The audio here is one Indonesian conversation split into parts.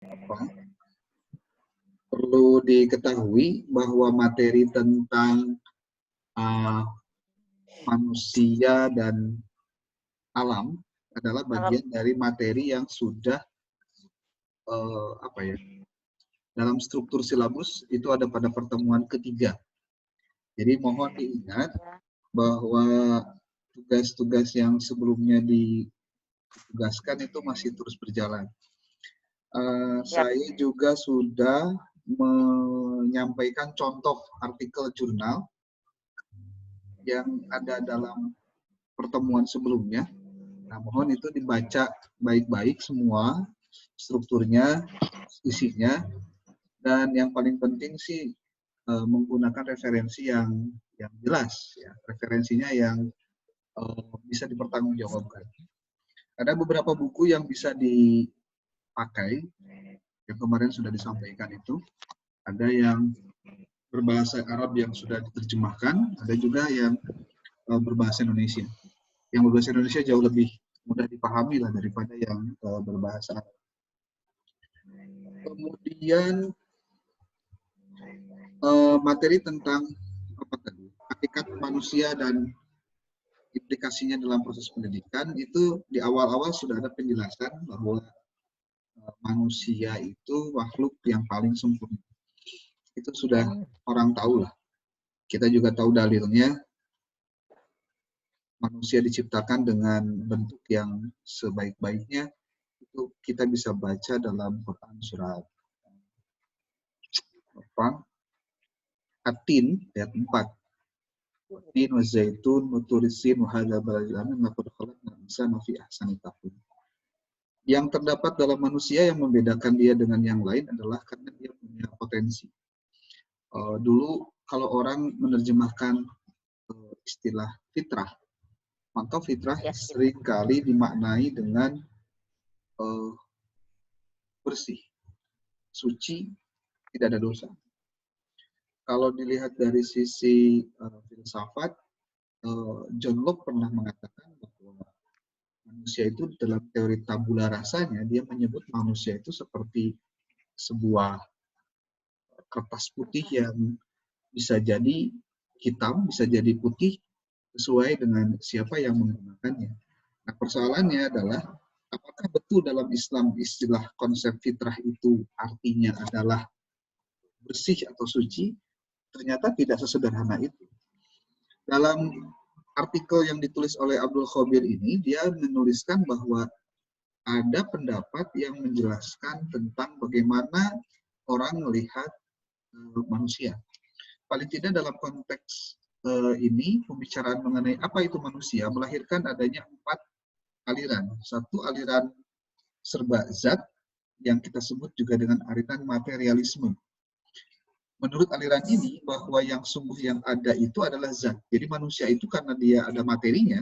apa, perlu diketahui bahwa materi tentang manusia dan alam adalah bagian dari materi yang sudah dalam struktur silabus itu ada pada pertemuan ketiga. Jadi mohon diingat bahwa tugas-tugas yang sebelumnya ditugaskan itu masih terus berjalan. Saya juga sudah menyampaikan contoh artikel jurnal yang ada dalam pertemuan sebelumnya. Nah, mohon itu dibaca baik-baik semua, strukturnya, isinya, dan yang paling penting sih menggunakan referensi yang jelas, ya. Referensinya yang bisa dipertanggungjawabkan. Ada beberapa buku yang bisa dipakai, yang kemarin sudah disampaikan itu. Ada yang berbahasa Arab yang sudah diterjemahkan, ada juga yang berbahasa Indonesia. Yang berbahasa Indonesia jauh lebih mudah dipahami lah daripada yang berbahasa Arab. Kemudian materi tentang hakikat manusia dan implikasinya dalam proses pendidikan itu di awal-awal sudah ada penjelasan bahwa manusia itu makhluk yang paling sempurna. Itu sudah orang tahu lah. Kita juga tahu dalilnya. Manusia diciptakan dengan bentuk yang sebaik-baiknya, itu kita bisa baca dalam Quran surat At-Tin ayat 4. Tin wa zaitun wa turisin wa hadza baladil amin laqad khalaqnal insana fi ahsani taqwim. Yang terdapat dalam manusia yang membedakan dia dengan yang lain adalah karena dia punya potensi. Dulu kalau orang menerjemahkan istilah fitrah, maka fitrah seringkali dimaknai dengan bersih, suci, tidak ada dosa. Kalau dilihat dari sisi filsafat, John Locke pernah mengatakan bahwa manusia itu dalam teori tabula rasanya, dia menyebut manusia itu seperti sebuah kertas putih yang bisa jadi hitam, bisa jadi putih, sesuai dengan siapa yang menggunakannya. Nah, persoalannya adalah apakah betul dalam Islam istilah konsep fitrah itu artinya adalah bersih atau suci? Ternyata tidak sesederhana itu. Dalam artikel yang ditulis oleh Abdul Khabir ini, dia menuliskan bahwa ada pendapat yang menjelaskan tentang bagaimana orang melihat manusia. Paling tidak dalam konteks ini, pembicaraan mengenai apa itu manusia melahirkan adanya 4 aliran. Satu aliran serba zat yang kita sebut juga dengan aliran materialisme. Menurut aliran ini bahwa yang sungguh yang ada itu adalah zat. Jadi manusia itu karena dia ada materinya,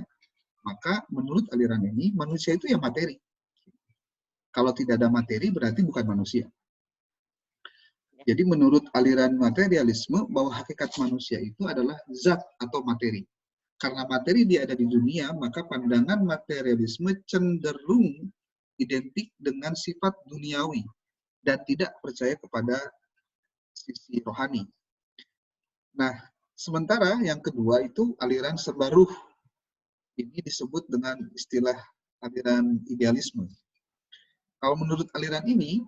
maka menurut aliran ini manusia itu ya materi. Kalau tidak ada materi berarti bukan manusia. Jadi menurut aliran materialisme bahwa hakikat manusia itu adalah zat atau materi. Karena materi dia ada di dunia, maka pandangan materialisme cenderung identik dengan sifat duniawi dan tidak percaya kepada sisi rohani. Nah, sementara yang kedua itu aliran serba ruh. Ini disebut dengan istilah aliran idealisme. Kalau menurut aliran ini,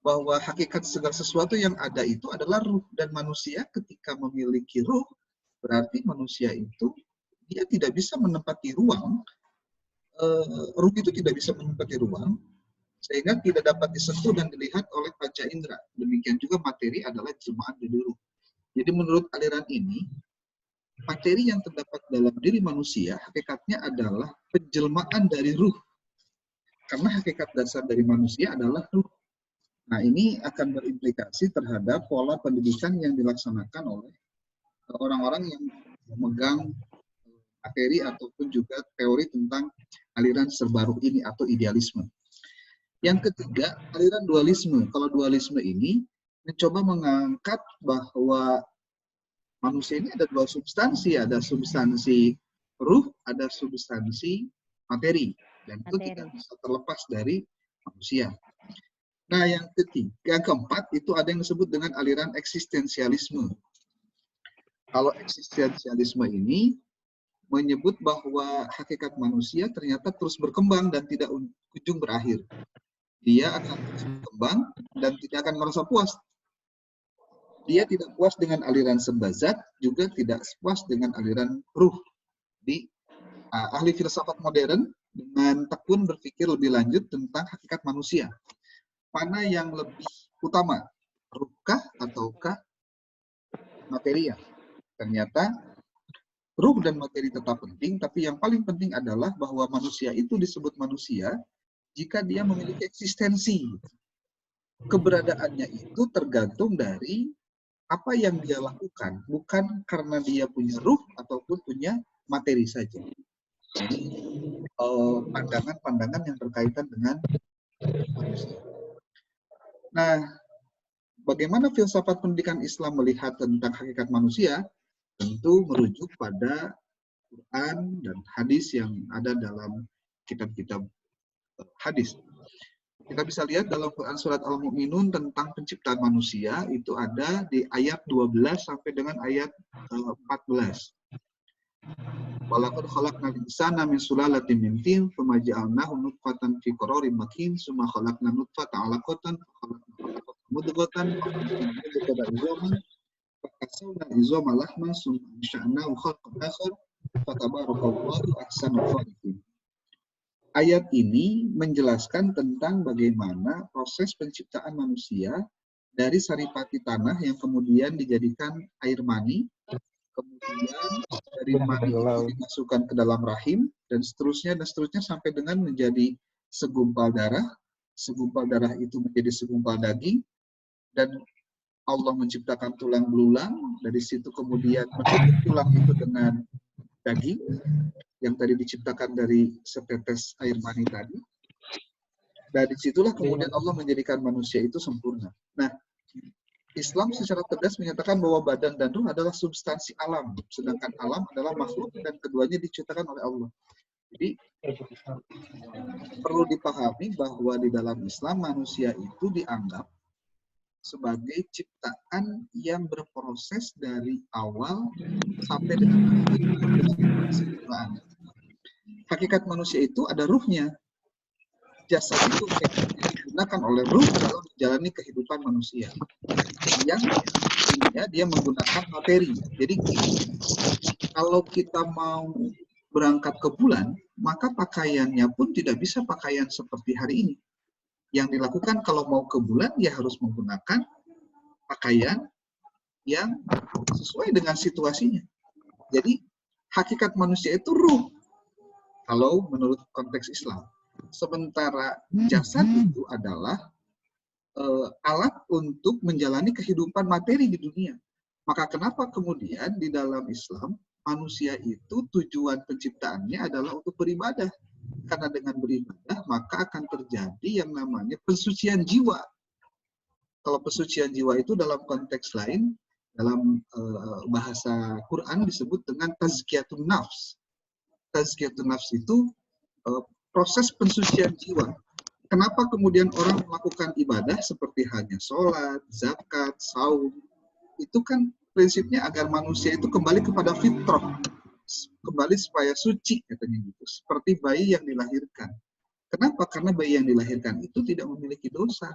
bahwa hakikat segala sesuatu yang ada itu adalah ruh, dan manusia ketika memiliki ruh, berarti manusia itu dia tidak bisa menempati ruang, ruh itu tidak bisa menempati ruang, sehingga tidak dapat disentuh dan dilihat oleh panca indera. Demikian juga materi adalah jelmaan dari ruh. Jadi menurut aliran ini, materi yang terdapat dalam diri manusia, hakikatnya adalah penjelmaan dari ruh. Karena hakikat dasar dari manusia adalah ruh. Nah, ini akan berimplikasi terhadap pola pendidikan yang dilaksanakan oleh orang-orang yang memegang materi ataupun juga teori tentang aliran serba ruh ini atau idealisme. Yang ketiga, aliran dualisme. Kalau dualisme ini mencoba mengangkat bahwa manusia ini ada 2 substansi, ada substansi ruh, ada substansi materi, dan itu tidak bisa terlepas dari manusia. Nah, yang keempat itu ada yang disebut dengan aliran eksistensialisme. Kalau eksistensialisme ini menyebut bahwa hakikat manusia ternyata terus berkembang dan tidak ujung berakhir. Dia akan terus berkembang dan tidak akan merasa puas. Dia tidak puas dengan aliran sembazat, juga tidak puas dengan aliran ruh. Di ahli filsafat modern dengan tekun berpikir lebih lanjut tentang hakikat manusia. Mana yang lebih utama, ruhkah ataukah materia? Ternyata ruh dan materi tetap penting, tapi yang paling penting adalah bahwa manusia itu disebut manusia jika dia memiliki eksistensi. Keberadaannya itu tergantung dari apa yang dia lakukan, bukan karena dia punya ruh ataupun punya materi saja. Ini pandangan-pandangan yang berkaitan dengan manusia. Nah, bagaimana filsafat pendidikan Islam melihat tentang hakikat manusia? Tentu merujuk pada Quran dan hadis yang ada dalam kitab-kitab hadis. Kita bisa lihat dalam Quran surat Al-Mu'minun tentang penciptaan manusia, itu ada di ayat 12 sampai dengan ayat 14. Walaqad khalaqnal insana min sulalatin min tin, tsumma ja'alnahu nutfatan fi qararin makin, tsumma khalaqna nutfatan 'alaqatan, khalaqna mudghatan, fakhalaqna izaman, fakasawna izama lahman, tsumma ansha'nahu khalqan akhar, fatabarakallahu ahsanul khaliqin. Ayat ini menjelaskan tentang bagaimana proses penciptaan manusia dari saripati tanah yang kemudian dijadikan air mani, kemudian dari mani itu dimasukkan ke dalam rahim, dan seterusnya sampai dengan menjadi segumpal darah itu menjadi segumpal daging, dan Allah menciptakan tulang belulang, dari situ kemudian menutup tulang itu dengan daging, yang tadi diciptakan dari setetes air mani tadi. Dan disitulah kemudian Allah menjadikan manusia itu sempurna. Nah, Islam secara tegas menyatakan bahwa badan dan ruh adalah substansi alam, sedangkan alam adalah makhluk dan keduanya diciptakan oleh Allah. Jadi, perlu dipahami bahwa di dalam Islam manusia itu dianggap sebagai ciptaan yang berproses dari awal sampai dengan akhir dengan kesempurnaan. Hakikat manusia itu ada ruhnya. Jasad itu digunakan oleh ruh dalam menjalani kehidupan manusia. Yang intinya dia menggunakan materi. Jadi kalau kita mau berangkat ke bulan, maka pakaiannya pun tidak bisa pakaian seperti hari ini. Yang dilakukan kalau mau ke bulan, ya harus menggunakan pakaian yang sesuai dengan situasinya. Jadi hakikat manusia itu ruh, kalau menurut konteks Islam. Sementara jasad itu adalah alat untuk menjalani kehidupan materi di dunia. Maka kenapa kemudian di dalam Islam manusia itu tujuan penciptaannya adalah untuk beribadah. Karena dengan beribadah maka akan terjadi yang namanya pensucian jiwa. Kalau pensucian jiwa itu dalam konteks lain, dalam bahasa Quran disebut dengan tazkiyatun nafs. Tazkiyatun nafs itu proses pensucian jiwa. Kenapa kemudian orang melakukan ibadah seperti hanya sholat, zakat, saum? Itu kan prinsipnya agar manusia itu kembali kepada fitrah, kembali supaya suci, katanya gitu. Seperti bayi yang dilahirkan. Kenapa? Karena bayi yang dilahirkan itu tidak memiliki dosa.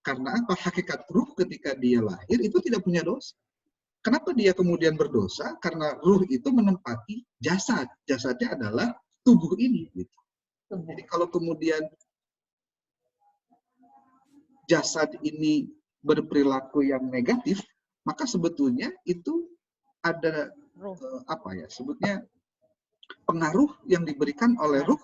Karena apa? Hakikat ruh ketika dia lahir itu tidak punya dosa. Kenapa dia kemudian berdosa? Karena ruh itu menempati jasad. Jasadnya adalah tubuh ini. Gitu. Jadi kalau kemudian jasad ini berperilaku yang negatif, maka sebetulnya itu ada sebutnya pengaruh yang diberikan oleh ruh,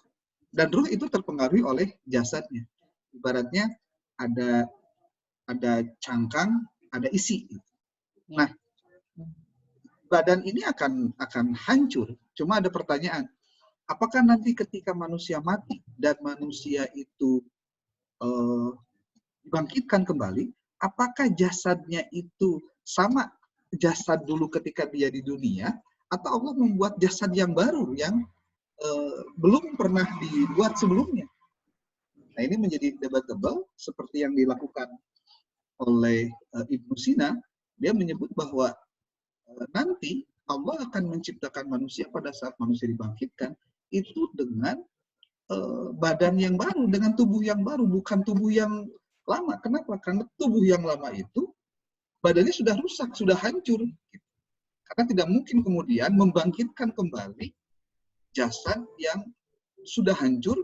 dan ruh itu terpengaruhi oleh jasadnya. Ibaratnya ada cangkang, ada isi. Nah, badan ini akan hancur. Cuma ada pertanyaan, apakah nanti ketika manusia mati dan manusia itu dibangkitkan kembali, apakah jasadnya itu sama jasad dulu ketika dia di dunia, atau Allah membuat jasad yang baru yang belum pernah dibuat sebelumnya? Nah, ini menjadi debatable seperti yang dilakukan oleh Ibnu Sina. Dia menyebut bahwa nanti Allah akan menciptakan manusia pada saat manusia dibangkitkan itu dengan badan yang baru, dengan tubuh yang baru, bukan tubuh yang lama. Kenapa? Karena tubuh yang lama itu badannya sudah rusak, sudah hancur. Karena tidak mungkin kemudian membangkitkan kembali jasad yang sudah hancur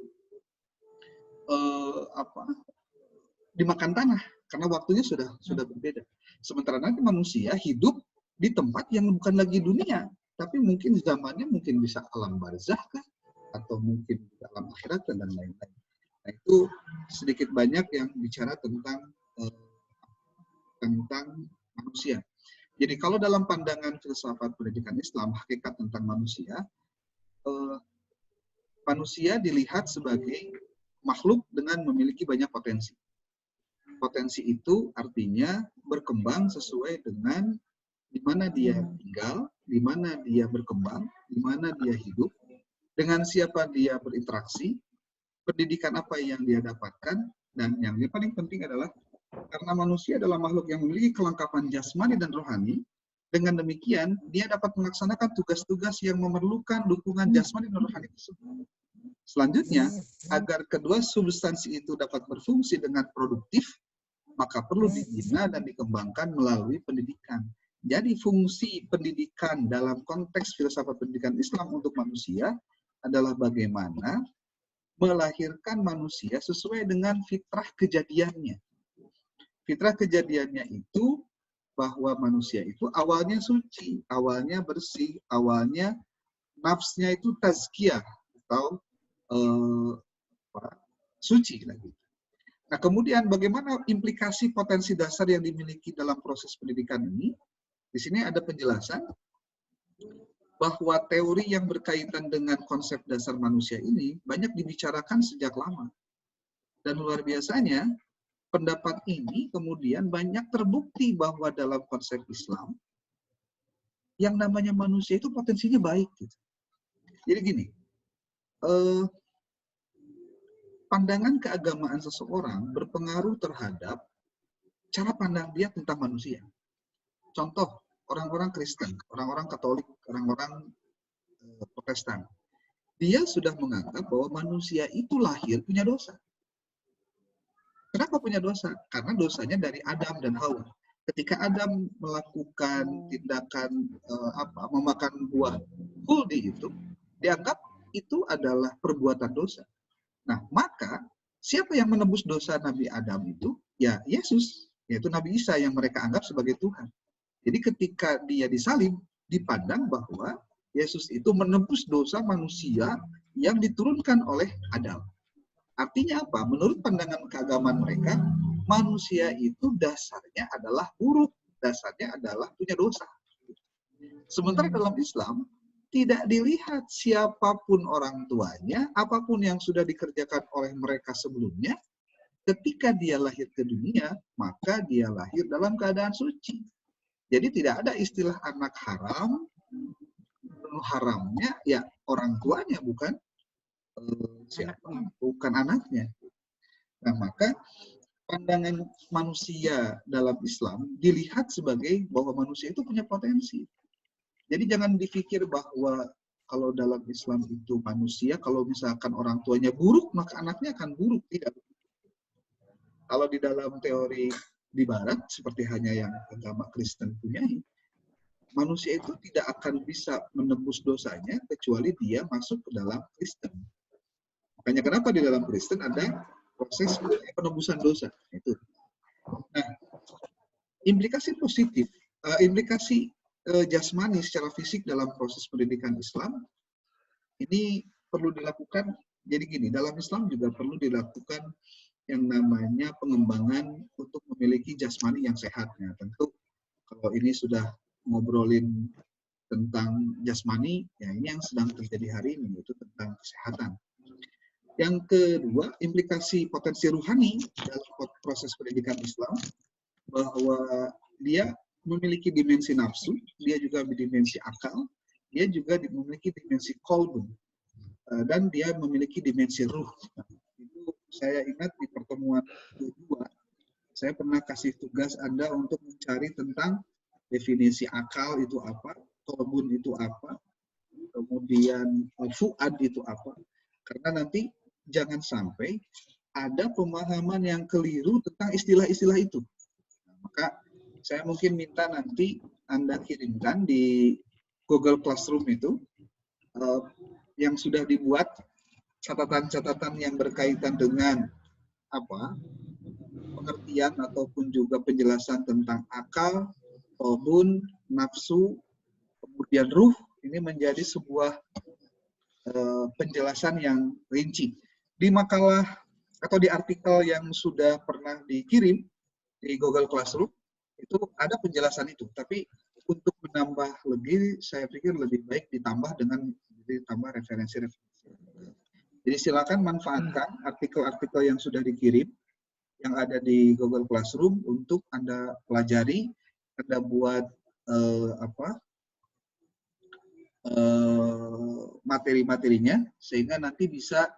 dimakan tanah, karena waktunya sudah berbeda. Sementara nanti manusia hidup di tempat yang bukan lagi dunia, tapi mungkin zamannya mungkin bisa alam barzakh kah, atau mungkin alam akhirat dan lain-lain. Nah, itu sedikit banyak yang bicara tentang manusia. Jadi kalau dalam pandangan filsafat pendidikan Islam, hakikat tentang manusia, manusia dilihat sebagai makhluk dengan memiliki banyak potensi. Potensi itu artinya berkembang sesuai dengan di mana dia tinggal, di mana dia berkembang, di mana dia hidup, dengan siapa dia berinteraksi, pendidikan apa yang dia dapatkan, dan yang paling penting adalah karena manusia adalah makhluk yang memiliki kelengkapan jasmani dan rohani, dengan demikian dia dapat melaksanakan tugas-tugas yang memerlukan dukungan jasmani dan rohani tersebut. Selanjutnya, agar kedua substansi itu dapat berfungsi dengan produktif, maka perlu dibina dan dikembangkan melalui pendidikan. Jadi fungsi pendidikan dalam konteks filsafat pendidikan Islam untuk manusia adalah bagaimana melahirkan manusia sesuai dengan fitrah kejadiannya. Fitrah kejadiannya itu bahwa manusia itu awalnya suci, awalnya bersih, awalnya nafsnya itu tazkiyah atau suci lagi. Nah, kemudian bagaimana implikasi potensi dasar yang dimiliki dalam proses pendidikan ini? Di sini ada penjelasan bahwa teori yang berkaitan dengan konsep dasar manusia ini banyak dibicarakan sejak lama. Dan luar biasanya, pendapat ini kemudian banyak terbukti bahwa dalam konsep Islam, yang namanya manusia itu potensinya baik. Gitu. Jadi gini, pandangan keagamaan seseorang berpengaruh terhadap cara pandang dia tentang manusia. Contoh, orang-orang Kristen, orang-orang Katolik, orang-orang Protestan. Dia sudah menganggap bahwa manusia itu lahir punya dosa. Kenapa punya dosa? Karena dosanya dari Adam dan Hawa. Ketika Adam melakukan tindakan memakan buah kuldi itu, dianggap itu adalah perbuatan dosa. Nah, maka siapa yang menebus dosa Nabi Adam itu? Ya Yesus, yaitu Nabi Isa yang mereka anggap sebagai Tuhan. Jadi ketika dia disalib, dipandang bahwa Yesus itu menebus dosa manusia yang diturunkan oleh Adam. Artinya apa? Menurut pandangan keagamaan mereka, manusia itu dasarnya adalah buruk, dasarnya adalah punya dosa. Sementara dalam Islam, tidak dilihat siapapun orang tuanya, apapun yang sudah dikerjakan oleh mereka sebelumnya, ketika dia lahir ke dunia, maka dia lahir dalam keadaan suci. Jadi tidak ada istilah anak haram, haramnya ya orang tuanya, bukan bukan anaknya. Nah, maka pandangan manusia dalam Islam dilihat sebagai bahwa manusia itu punya potensi. Jadi jangan dipikir bahwa kalau dalam Islam itu manusia, kalau misalkan orang tuanya buruk, maka anaknya akan buruk. Tidak. Kalau di dalam teori di Barat, seperti hanya yang agama Kristen punyai, manusia itu tidak akan bisa menebus dosanya kecuali dia masuk ke dalam Kristen. Makanya kenapa di dalam Kristen ada proses penebusan dosa. Itu. Nah, implikasi positif, implikasi jasmani secara fisik dalam proses pendidikan Islam ini perlu dilakukan. Jadi gini, dalam Islam juga perlu dilakukan yang namanya pengembangan untuk memiliki jasmani yang sehat. Nah, tentu kalau ini sudah ngobrolin tentang jasmani, ya ini yang sedang terjadi hari ini, yaitu tentang kesehatan. Yang kedua, implikasi potensi ruhani dalam proses pendidikan Islam, bahwa dia memiliki dimensi nafsu, dia juga dimensi akal, dia juga memiliki dimensi qalbu, dan dia memiliki dimensi ruh. Itu saya ingat di pertemuan kedua, saya pernah kasih tugas Anda untuk mencari tentang definisi akal itu apa, tolbun itu apa, kemudian fuad itu apa. Karena nanti jangan sampai ada pemahaman yang keliru tentang istilah-istilah itu. Nah, maka saya mungkin minta nanti Anda kirimkan di Google Classroom itu yang sudah dibuat catatan-catatan yang berkaitan dengan apa pengertian ataupun juga penjelasan tentang akal, tolbun, nafsu, kemudian ruh, ini menjadi sebuah penjelasan yang rinci. Di makalah atau di artikel yang sudah pernah dikirim di Google Classroom, itu ada penjelasan itu. Tapi untuk menambah lebih, saya pikir lebih baik ditambah referensi-referensi. Jadi silakan manfaatkan artikel-artikel yang sudah dikirim, yang ada di Google Classroom untuk Anda pelajari, Anda buat materi-materinya, sehingga nanti bisa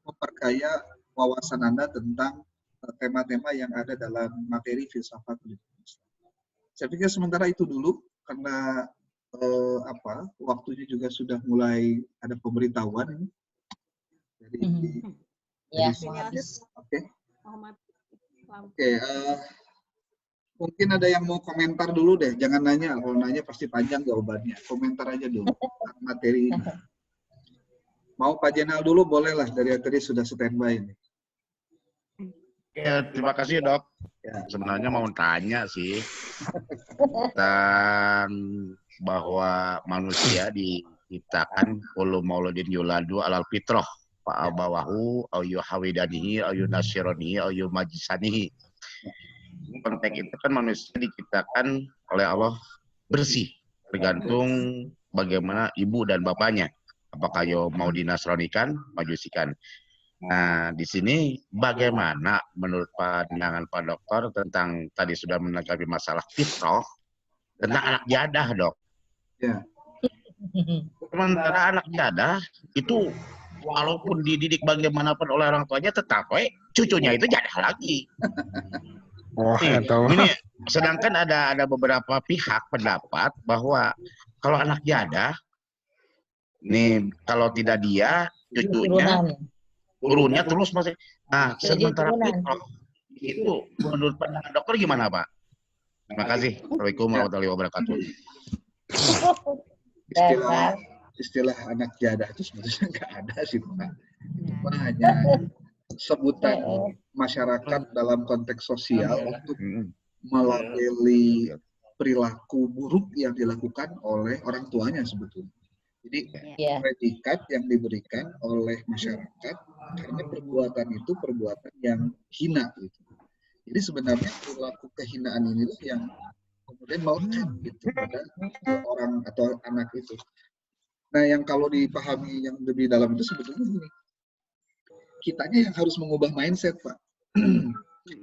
memperkaya wawasan Anda tentang tema-tema yang ada dalam materi filsafat. Saya pikir sementara itu dulu, karena waktunya juga sudah mulai ada pemberitahuan. Jadi, ya, Oke, mungkin ada yang mau komentar dulu deh, jangan nanya, kalau nanya pasti panjang jawabannya. Komentar aja dulu materi ini. Mau Pak Jenal dulu, bolehlah, dari tadi sudah standby ini. Ya, terima kasih dok. Ya. Sebenarnya mau tanya sih tentang bahwa manusia diciptakan kullu mauludin yuladu alal fitrah fa abawahu au yuhawidanihi au yunasironihi au yumajisanihi. Konteks itu kan manusia diciptakan oleh Allah bersih, tergantung bagaimana ibu dan bapaknya. Apakah mau dinasronikan, majusikan. Nah, di sini bagaimana menurut pandangan Pak Dokter tentang tadi sudah menanggapi masalah fitrah tentang anak jadah, Dok? Ya. Sementara anak jadah itu walaupun dididik bagaimanapun oleh orang tuanya, tetap cucunya itu jadah lagi. Ini sedangkan ada beberapa pihak pendapat bahwa kalau anak jadah, nih kalau tidak dia, cucunya turunnya terus masih. Nah, sementara itu menurut pandangan dokter gimana, Pak? Terima kasih. Assalamualaikum warahmatullahi wabarakatuh. Istilah anak jadah itu sebenarnya nggak ada sih, Pak. Itu hanya sebutan masyarakat dalam konteks sosial untuk melabeli perilaku buruk yang dilakukan oleh orang tuanya sebetulnya. Jadi predikat yang diberikan oleh masyarakat karena perbuatan itu perbuatan yang hina gitu. Jadi sebenarnya perilaku kehinaan inilah yang kemudian melekat gitu pada orang atau anak itu. Nah, yang kalau dipahami yang lebih dalam itu sebetulnya gini. Kitanya yang harus mengubah mindset, Pak.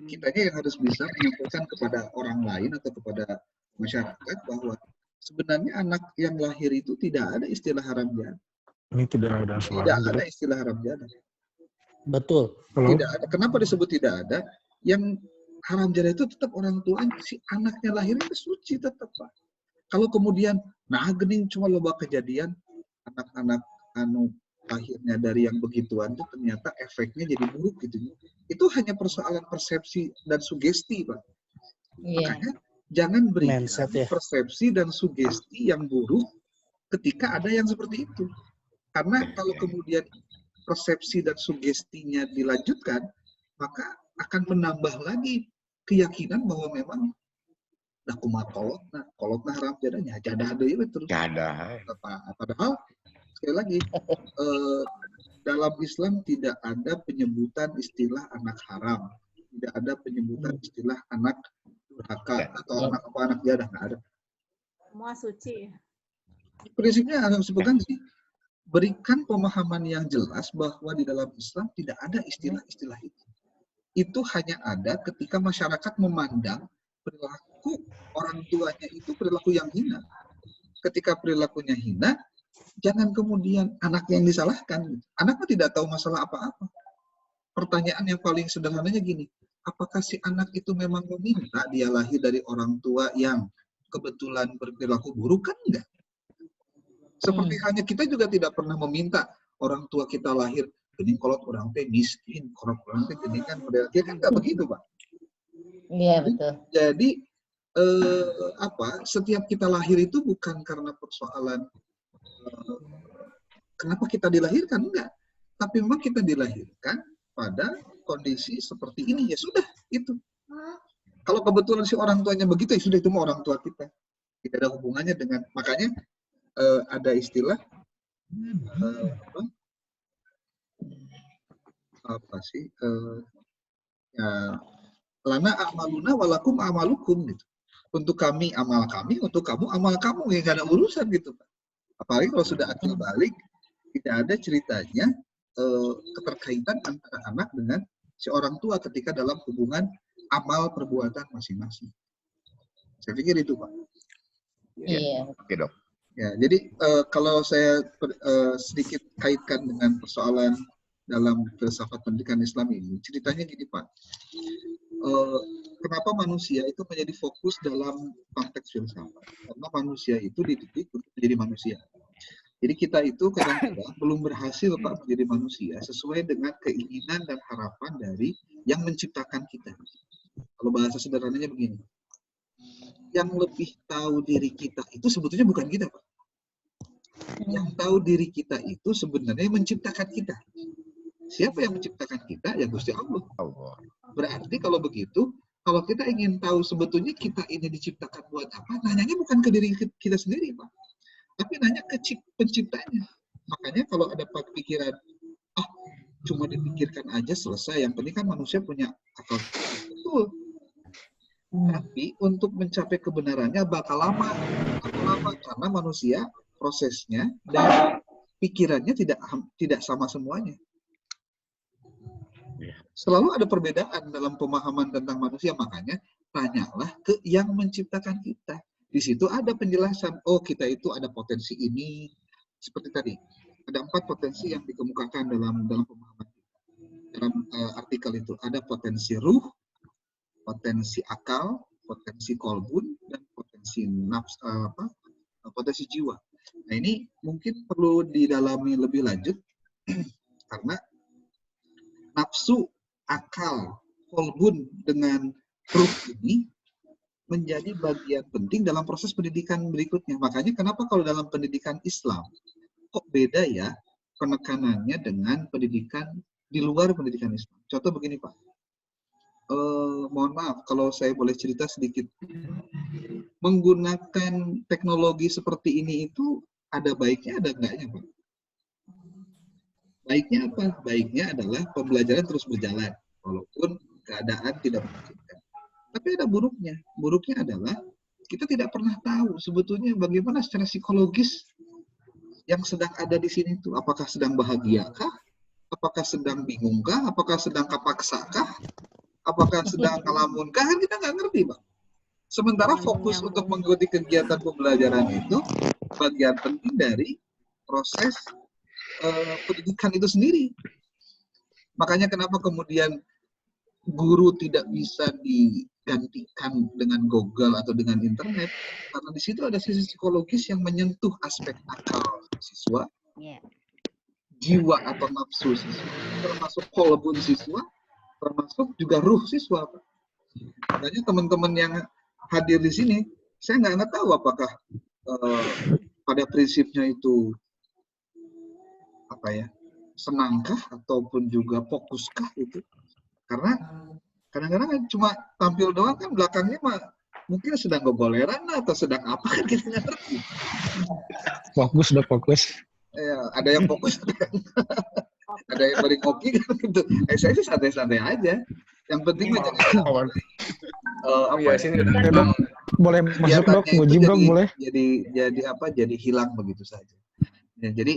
Kitanya yang harus bisa menyampaikan kepada orang lain atau kepada masyarakat bahwa sebenarnya anak yang lahir itu tidak ada istilah haram jadah. Ini tidak ada suara. Tidak ada istilah haram jadah. Betul. Tidak ada. Kenapa disebut tidak ada? Yang haram jadah itu tetap orang tuanya, si anaknya lahir itu suci tetap, Pak. Kalau kemudian nah gening cuma loba kejadian anak-anak lahirnya dari yang begituan itu ternyata efeknya jadi buruk gitu. Itu hanya persoalan persepsi dan sugesti, Pak. Makanya jangan berikan persepsi dan sugesti yang buruk ketika ada yang seperti itu. Karena kalau kemudian persepsi dan sugestinya dilanjutkan, maka akan menambah lagi keyakinan bahwa memang nah kolotna haram jadahnya jadah deui terus. Jadah. Padahal sekali lagi dalam Islam tidak ada penyebutan istilah anak haram, tidak ada penyebutan istilah anak durhaka atau anak jadah, nggak ada. Semua suci. Prinsipnya harus dipegang sih. Berikan pemahaman yang jelas bahwa di dalam Islam tidak ada istilah-istilah itu. Itu hanya ada ketika masyarakat memandang perilaku orang tuanya itu perilaku yang hina. Ketika perilakunya hina, jangan kemudian anak yang disalahkan. Anaknya tidak tahu masalah apa-apa. pertanyaan yang paling sederhananya gini, apakah si anak itu memang meminta dia lahir dari orang tua yang kebetulan berperilaku buruk? Kan enggak. Seperti hanya kita juga tidak pernah meminta orang tua kita lahir, ini kalau orang teh miskin, kalau orang teh gini kan, dia kan enggak begitu, Pak. Iya, betul. Jadi setiap kita lahir itu bukan karena persoalan kenapa kita dilahirkan, enggak. Tapi memang kita dilahirkan pada kondisi seperti ini, ya sudah, itu. Kalau kebetulan si orang tuanya begitu, ya sudah, itu mah orang tua kita. Tidak ada hubungannya dengan, makanya ada istilah, lana amaluna walakum amalukum, gitu. Untuk kami amal kami, untuk kamu amal kamu, ya nggak ada urusan gitu, Pak. Apalagi kalau sudah akil balik, tidak ada ceritanya keterkaitan antara anak dengan si orang tua ketika dalam hubungan amal perbuatan masing-masing. Saya pikir itu, Pak. Iya. Oke, Dok. Ya, jadi kalau saya sedikit kaitkan dengan persoalan dalam filsafat pendidikan Islam ini, ceritanya gini, Pak. Kenapa manusia itu menjadi fokus dalam konteks filsafat? Karena manusia itu dididik untuk menjadi manusia. Jadi kita itu kadang-kadang belum berhasil, Pak, menjadi manusia sesuai dengan keinginan dan harapan dari yang menciptakan kita. Kalau bahasa sederhananya begini, yang lebih tahu diri kita itu sebetulnya bukan kita, Pak. Yang tahu diri kita itu sebenarnya menciptakan kita. Siapa yang menciptakan kita? Ya Gusti Allah. Berarti kalau begitu, kalau kita ingin tahu sebetulnya kita ini diciptakan buat apa, nanyanya bukan ke diri kita sendiri, Pak. Tapi nanya ke penciptanya. Makanya kalau ada pikiran, cuma dipikirkan aja selesai, yang penting kan manusia punya akal. Betul. Tapi untuk mencapai kebenarannya bakal lama. Karena manusia prosesnya dan pikirannya tidak sama semuanya. Selalu ada perbedaan dalam pemahaman tentang manusia, makanya tanyalah ke yang menciptakan kita. Di situ ada penjelasan, kita itu ada potensi ini, seperti tadi. Ada 4 potensi yang dikemukakan dalam pemahaman kita. Dalam artikel itu ada potensi ruh, potensi akal, potensi kolbun, dan potensi potensi jiwa. Nah, ini mungkin perlu didalami lebih lanjut karena nafsu, akal, kolbun dengan ruh ini menjadi bagian penting dalam proses pendidikan berikutnya. Makanya kenapa kalau dalam pendidikan Islam kok beda ya penekanannya dengan pendidikan di luar pendidikan Islam. Contoh begini, Pak. Mohon maaf kalau saya boleh cerita sedikit. Menggunakan teknologi seperti ini itu ada baiknya, ada enggaknya, Pak? Baiknya apa? Baiknya adalah pembelajaran terus berjalan walaupun keadaan tidak memungkinkan. Tapi ada buruknya. Buruknya adalah kita tidak pernah tahu sebetulnya bagaimana secara psikologis yang sedang ada di sini itu. Apakah sedang bahagiakah? Apakah sedang bingungkah? Apakah sedang kapaksakah? Apakah sedang ngelamunkah? Kan kita nggak ngerti, Pak. Sementara fokus untuk mengikuti kegiatan pembelajaran itu bagian penting dari proses pendidikan itu sendiri. Makanya kenapa kemudian guru tidak bisa digantikan dengan Google atau dengan internet, karena di situ ada sisi psikologis yang menyentuh aspek akal siswa, jiwa atau nafsu siswa, termasuk kolbun siswa, termasuk juga ruh siswa. Makanya teman-teman yang hadir di sini, saya nggak tahu apakah pada prinsipnya itu senangkah ataupun juga fokuskah itu. Karena kadang-kadang cuma tampil doang kan belakangnya mungkin sedang gogoleran atau sedang apa kan kita nggak ngerti. Fokus. Ya, ada yang fokus, ada yang beri kopi kan gitu. Saya sih santai-santai aja. Yang penting boleh masuk, Dok, ngujim, Dok, boleh. Jadi hilang begitu saja. Ya, jadi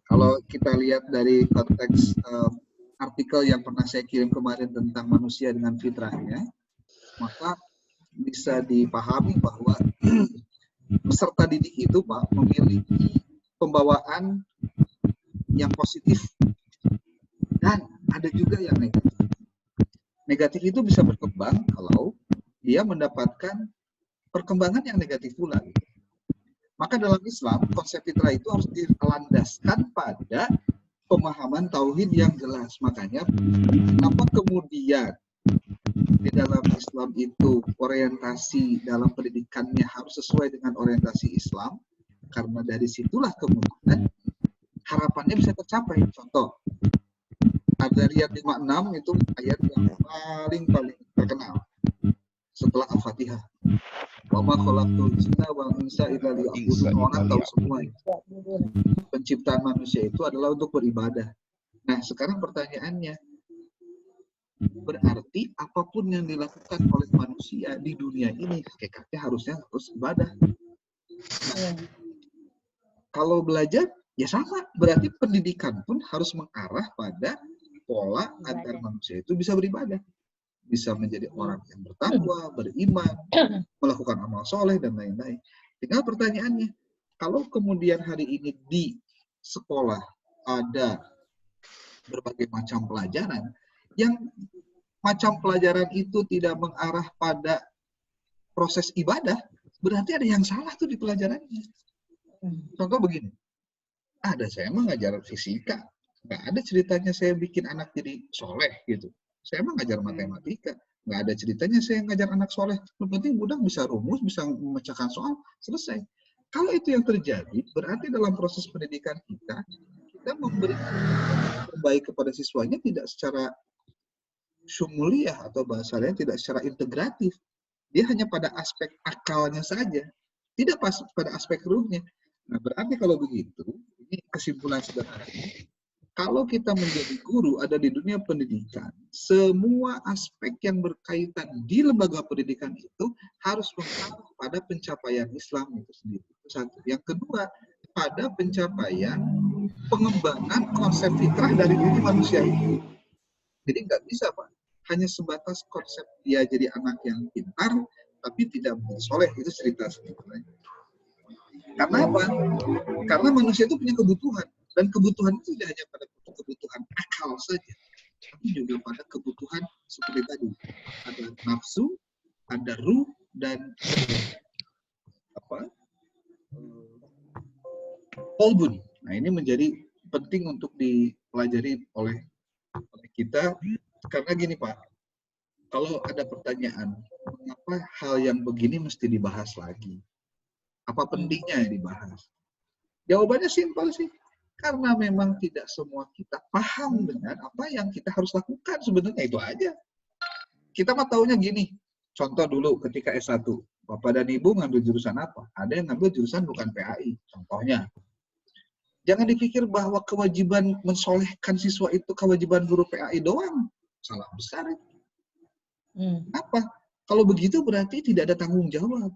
kalau kita lihat dari konteks artikel yang pernah saya kirim kemarin tentang manusia dengan fitrahnya, maka bisa dipahami bahwa peserta didik itu, Pak, memiliki pembawaan yang positif dan ada juga yang negatif. Negatif itu bisa berkembang kalau dia mendapatkan perkembangan yang negatif pula. Maka dalam Islam, konsep fitrah itu harus dilandaskan pada pemahaman tauhid yang jelas. Makanya, kenapa kemudian di dalam Islam itu orientasi dalam pendidikannya harus sesuai dengan orientasi Islam? Karena dari situlah kemudian harapannya bisa tercapai. Contoh, Ad-Dzariyat 56 itu ayat yang paling terkenal setelah Al-Fatihah. Wa ma khalaqtul jinna wal insa illa liya'budun. Orang tahu semua itu. Penciptaan manusia itu adalah untuk beribadah. Nah, sekarang pertanyaannya, berarti apapun yang dilakukan oleh manusia di dunia ini hakikatnya harus ibadah. Nah, kalau belajar ya sama, berarti pendidikan pun harus mengarah pada pola agar manusia itu bisa beribadah, bisa menjadi orang yang bertakwa, beriman, melakukan amal soleh dan lain-lain. Tinggal pertanyaannya, kalau kemudian hari ini di sekolah ada berbagai macam pelajaran, yang macam pelajaran itu tidak mengarah pada proses ibadah, berarti ada yang salah tuh di pelajarannya. Contoh begini, ada saya mengajar fisika, nggak ada ceritanya saya bikin anak jadi soleh gitu. Saya mengajar matematika, nggak ada ceritanya saya ngajar anak soleh. Yang penting budak bisa rumus, bisa memecahkan soal, selesai. Kalau itu yang terjadi, berarti dalam proses pendidikan kita memberikan terbaik kepada siswanya tidak secara syumuliyah atau bahasanya tidak secara integratif. Dia hanya pada aspek akalnya saja, tidak pada aspek ruhnya. Nah, berarti kalau begitu, ini kesimpulan sederhana. Kalau kita menjadi guru ada di dunia pendidikan, semua aspek yang berkaitan di lembaga pendidikan itu harus mengarah pada pencapaian Islam itu sendiri. Satu. Yang kedua, pada pencapaian pengembangan konsep fitrah dari diri manusia itu. Jadi nggak bisa, Pak, hanya sebatas konsep dia jadi anak yang pintar, tapi tidak menjadi soleh. Itu cerita sebetulnya. Karena apa? Karena manusia itu punya kebutuhan. Dan kebutuhan itu tidak hanya pada kebutuhan akal saja, tapi juga pada kebutuhan seperti tadi. Ada nafsu, ada ruh, dan kolbun. Nah, ini menjadi penting untuk dipelajari oleh kita. Karena gini, Pak, kalau ada pertanyaan, mengapa hal yang begini mesti dibahas lagi? Apa pentingnya yang dibahas? Jawabannya simpel sih. Karena memang tidak semua kita paham dengan apa yang kita harus lakukan. Sebenarnya itu aja. Kita mah taunya gini. Contoh dulu ketika S1. Bapak dan Ibu ngambil jurusan apa? Ada yang ngambil jurusan bukan PAI. Contohnya. Jangan dipikir bahwa kewajiban mensolehkan siswa itu kewajiban guru PAI doang. Salah besar itu. Apa? Kalau begitu berarti tidak ada tanggung jawab.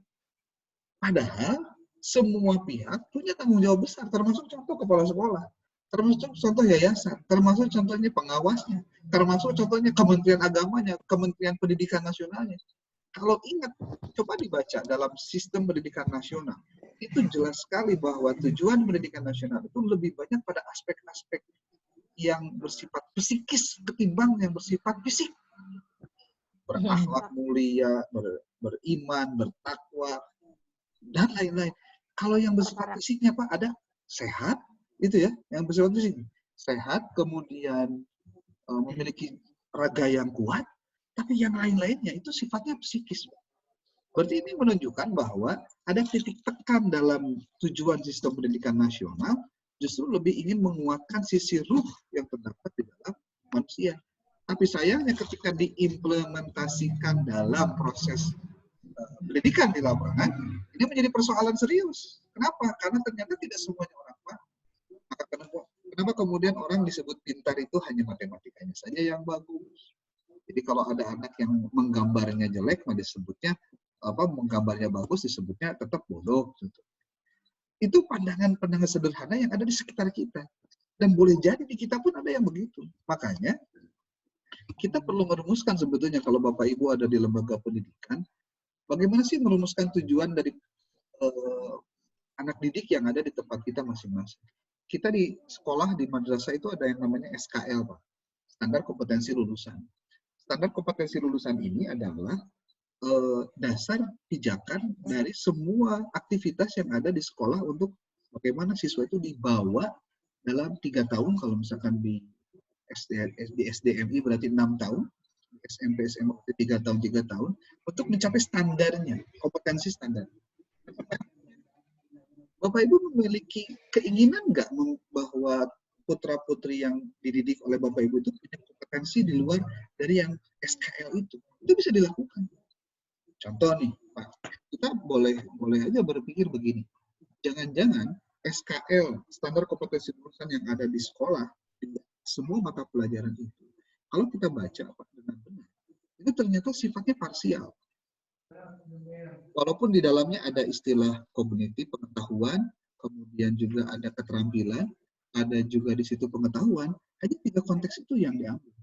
Padahal semua pihak punya tanggung jawab besar, termasuk contoh kepala sekolah, termasuk contoh yayasan, termasuk contohnya pengawasnya, termasuk contohnya Kementerian Agamanya, Kementerian Pendidikan Nasionalnya. Kalau ingat, coba dibaca dalam sistem pendidikan nasional, itu jelas sekali bahwa tujuan pendidikan nasional itu lebih banyak pada aspek-aspek yang bersifat psikis ketimbang yang bersifat fisik. Berakhlak mulia, beriman, bertakwa, dan lain-lain. Kalau yang bersifat fisiknya, Pak, ada sehat, itu ya, yang bersifat fisik. Sehat, kemudian memiliki raga yang kuat, tapi yang lain-lainnya itu sifatnya psikis. Berarti ini menunjukkan bahwa ada titik tekan dalam tujuan sistem pendidikan nasional, justru lebih ingin menguatkan sisi ruh yang terdapat di dalam manusia. Tapi sayangnya ketika diimplementasikan dalam proses pendidikan di lapangan, ini menjadi persoalan serius. Kenapa? Karena ternyata tidak semuanya orang paham. Maka kenapa kemudian orang disebut pintar itu hanya matematikanya saja yang bagus. Jadi kalau ada anak yang menggambarnya jelek, disebutnya menggambarnya bagus disebutnya tetap bodoh. Gitu. Itu pandangan-pandangan sederhana yang ada di sekitar kita. Dan boleh jadi di kita pun ada yang begitu. Makanya kita perlu merumuskan sebetulnya kalau Bapak Ibu ada di lembaga pendidikan, bagaimana sih merumuskan tujuan dari anak didik yang ada di tempat kita masing-masing. Kita di sekolah, di madrasah itu ada yang namanya SKL, Pak. standar kompetensi lulusan. Standar kompetensi lulusan ini adalah dasar pijakan dari semua aktivitas yang ada di sekolah untuk bagaimana siswa itu dibawa dalam 3 tahun, kalau misalkan di SDMI berarti 6 tahun, SMP, SMA 3 tahun, untuk mencapai standarnya, kompetensi standar. Bapak Ibu memiliki keinginan nggak bahwa putra-putri yang dididik oleh Bapak Ibu itu punya kompetensi di luar dari yang SKL itu? Itu bisa dilakukan. Contoh nih, Pak, kita boleh aja berpikir begini. Jangan-jangan SKL, standar kompetensi lulusan yang ada di sekolah, di semua mata pelajaran itu, kalau kita baca Pak dengan benar, itu ternyata sifatnya parsial. Walaupun di dalamnya ada istilah kognitif, pengetahuan, kemudian juga ada keterampilan, ada juga di situ pengetahuan, hanya 3 konteks itu yang diambil.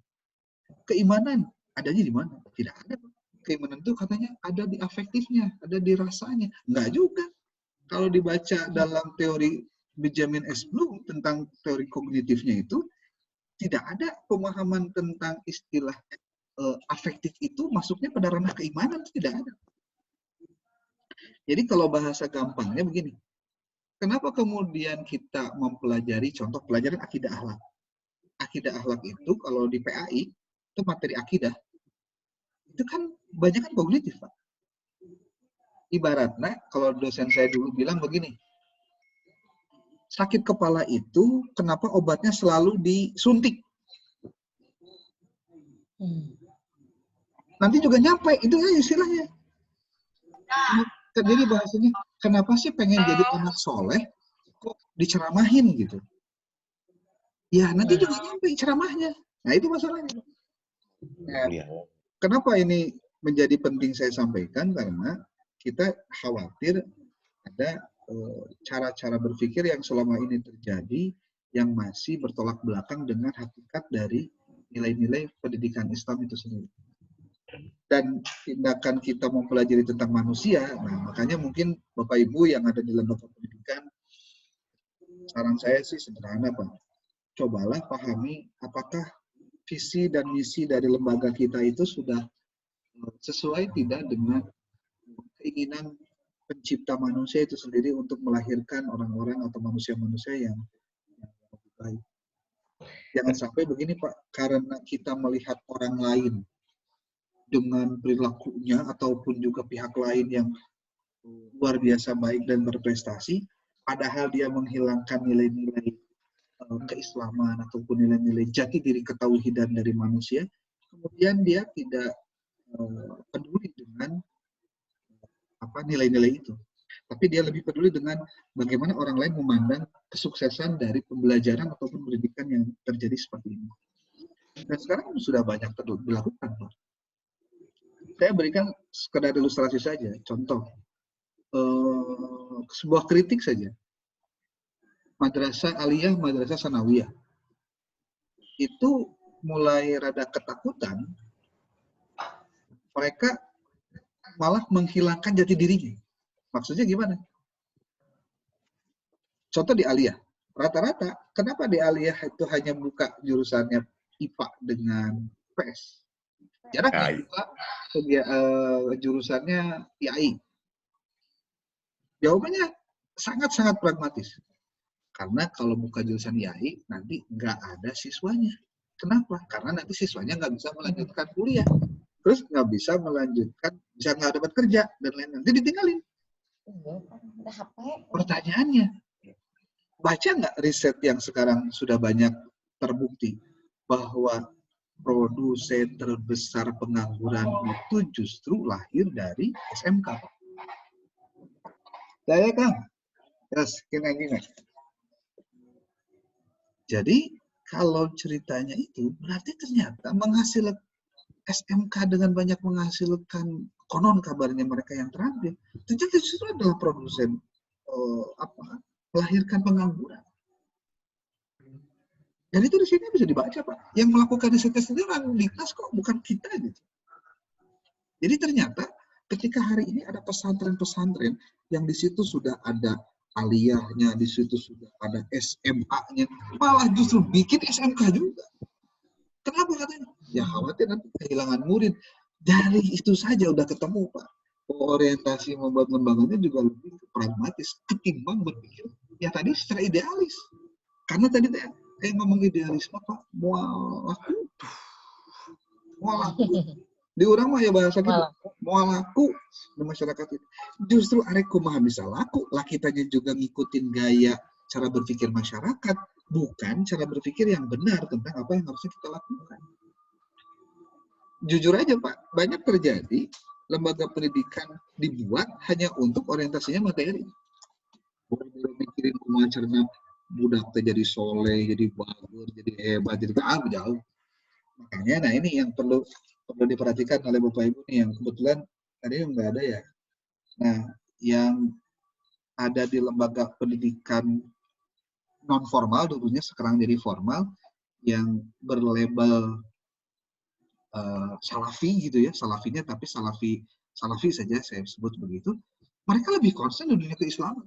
Keimanan, adanya di mana? Tidak ada. Keimanan itu katanya ada di afektifnya, ada di rasanya. Enggak juga. Kalau dibaca dalam teori Benjamin S. Bloom tentang teori kognitifnya itu, tidak ada pemahaman tentang istilah afektif itu masuknya pada ranah keimanan, tidak ada. Jadi kalau bahasa gampangnya begini, kenapa kemudian kita mempelajari contoh pelajaran akidah akhlak? Akidah akhlak itu kalau di PAI, itu materi akidah, itu kan banyak kan kognitif, Pak. Ibaratnya, kalau dosen saya dulu bilang begini, sakit kepala itu kenapa obatnya selalu disuntik? Nanti juga nyampe, itu kan istilahnya. Jadi bahasanya, kenapa sih pengen jadi anak soleh, kok diceramahin gitu? Ya, nanti juga nyampe ceramahnya. Nah, itu masalahnya. Nah, kenapa ini menjadi penting saya sampaikan? Karena kita khawatir ada cara-cara berpikir yang selama ini terjadi yang masih bertolak belakang dengan hakikat dari nilai-nilai pendidikan Islam itu sendiri. Dan tindakan kita mempelajari tentang manusia, nah makanya mungkin Bapak Ibu yang ada di lembaga pendidikan, saran saya sih sederhana Pak, cobalah pahami apakah visi dan misi dari lembaga kita itu sudah sesuai tidak dengan keinginan pencipta manusia itu sendiri untuk melahirkan orang-orang atau manusia-manusia yang lebih baik. Jangan sampai begini Pak, karena kita melihat orang lain dengan perilakunya ataupun juga pihak lain yang luar biasa baik dan berprestasi, padahal dia menghilangkan nilai-nilai keislaman ataupun nilai-nilai jati diri ketauhidan dari manusia, kemudian dia tidak peduli dengan nilai-nilai itu. Tapi dia lebih peduli dengan bagaimana orang lain memandang kesuksesan dari pembelajaran ataupun pendidikan yang terjadi seperti ini. Dan sekarang sudah banyak dilakukan, Pak. Saya berikan sekedar ilustrasi saja, contoh. Sebuah kritik saja. Madrasah aliyah, madrasah sanawiyah. Itu mulai rada ketakutan, mereka malah menghilangkan jati dirinya. Maksudnya gimana? Contoh di aliyah. Rata-rata, kenapa di aliyah itu hanya buka jurusannya IPA dengan PS? Jarang yang buka jurusannya IAI. Jawabannya sangat-sangat pragmatis. Karena kalau buka jurusan IAI, nanti nggak ada siswanya. Kenapa? Karena nanti siswanya nggak bisa melanjutkan kuliah. Terus nggak bisa melanjutkan, bisa nggak dapat kerja, dan lain-lain. Nanti ditinggalin. Pertanyaannya, baca nggak riset yang sekarang sudah banyak terbukti bahwa produsen terbesar pengangguran itu justru lahir dari SMK. Saya Kang, yes, gini. Jadi kalau ceritanya itu berarti ternyata menghasilkan SMK dengan banyak menghasilkan konon kabarnya mereka yang terakhir, ternyata justru adalah produsen melahirkan pengangguran. Dan itu di sini bisa dibaca Pak. Yang melakukan risetnya sendiri orang lintas kok, bukan kita gitu. Jadi ternyata ketika hari ini ada pesantren-pesantren yang di situ sudah ada aliyahnya, di situ sudah ada SMA-nya, malah justru bikin SMK juga. Kenapa katanya? Ya khawatir nanti kehilangan murid. Dari itu saja udah ketemu Pak. Orientasi membuat lembaganya juga lebih pragmatis ketimbang berpikir ya tadi secara idealis. Karena tadi kayak ngomong idealisme Pak, mual laku. Di orang mah ya bahasa gitu, mual laku di masyarakat itu. Justru arek kumaha bisa laku, lah kitanya juga ngikutin gaya cara berpikir masyarakat, bukan cara berpikir yang benar tentang apa yang harusnya kita lakukan. Jujur aja Pak, banyak terjadi lembaga pendidikan dibuat hanya untuk orientasinya materi. Bukan mikirin kumaha caranya budak jadi soleh, jadi bagus, jadi hebat, jadi jauh. Makanya, nah ini yang perlu diperhatikan oleh Bapak Ibu nih, yang kebetulan tadi nggak ada ya. Nah, yang ada di lembaga pendidikan non formal dulunya sekarang jadi formal, yang berlabel salafi gitu ya, salafinya tapi salafi saja saya sebut begitu. Mereka lebih concern di dunia keislaman.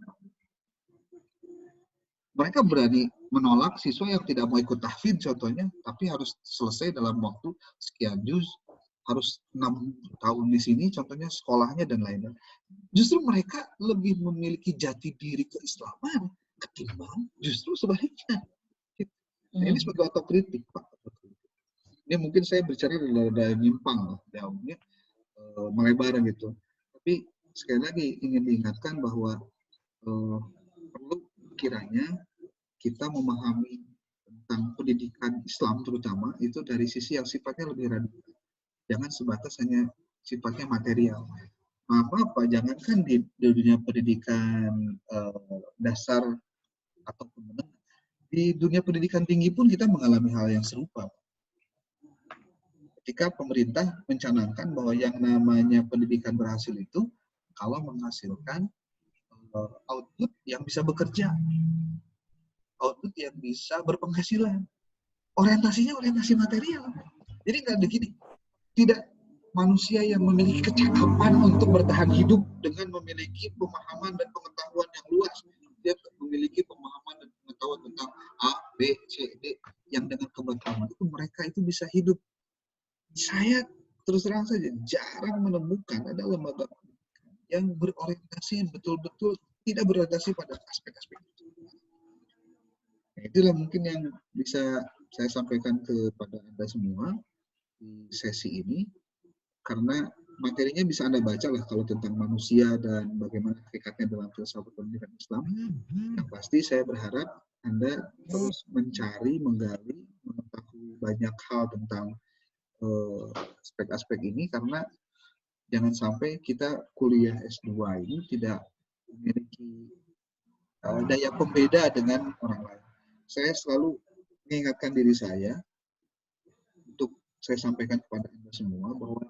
Mereka berani menolak siswa yang tidak mau ikut tahfidz contohnya, tapi harus selesai dalam waktu sekian juz, harus 6 tahun di sini contohnya sekolahnya dan lain-lain. Justru mereka lebih memiliki jati diri keislaman ketimbang justru sebaliknya. Nah, ini sebagai otokritik Pak. Ini mungkin saya bicara dari nyimpang jauhnya melebar gitu. Tapi sekali lagi ingin diingatkan bahwa perlu kiranya kita memahami tentang pendidikan Islam terutama itu dari sisi yang sifatnya lebih radikal. Jangan sebatas hanya sifatnya material. Apa jangankan di dunia pendidikan dasar atau menengah, di dunia pendidikan tinggi pun kita mengalami hal yang serupa. Ketika pemerintah mencanangkan bahwa yang namanya pendidikan berhasil itu kalau menghasilkan output yang bisa bekerja, output yang bisa berpenghasilan. Orientasinya orientasi material. Jadi nggak begini, tidak manusia yang memiliki kecakapan untuk bertahan hidup dengan memiliki pemahaman dan pengetahuan yang luas. Dia memiliki pemahaman dan pengetahuan tentang A, B, C, D, yang dengan kebetulan itu mereka itu bisa hidup. Saya terus terang saja jarang menemukan ada lembaga yang berorientasi betul-betul tidak berorientasi pada aspek-aspek itu. Nah, itulah mungkin yang bisa saya sampaikan kepada Anda semua di sesi ini, karena materinya bisa Anda baca lah kalau tentang manusia dan bagaimana hakikatnya dalam filsafat pendidikan Islam. Yang pasti saya berharap Anda terus mencari, menggali, mengetahui banyak hal tentang aspek-aspek ini, karena jangan sampai kita kuliah S2 ini tidak memiliki daya pembeda dengan orang lain. Saya selalu mengingatkan diri saya untuk saya sampaikan kepada Anda semua bahwa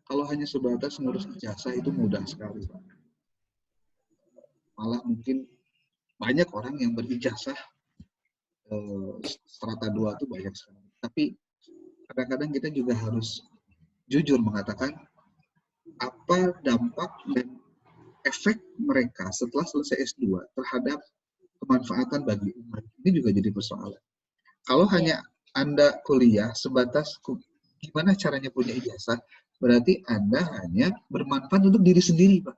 kalau hanya sebatas ngurus ijazah itu mudah sekali, Pak. Malah mungkin banyak orang yang berijazah strata 2 itu banyak sekali. Tapi kadang-kadang kita juga harus jujur mengatakan apa dampak dan efek mereka setelah selesai S2 terhadap kemanfaatan bagi umat. Ini juga jadi persoalan. Kalau hanya Anda kuliah sebatas gimana caranya punya ijazah, berarti Anda hanya bermanfaat untuk diri sendiri, Pak.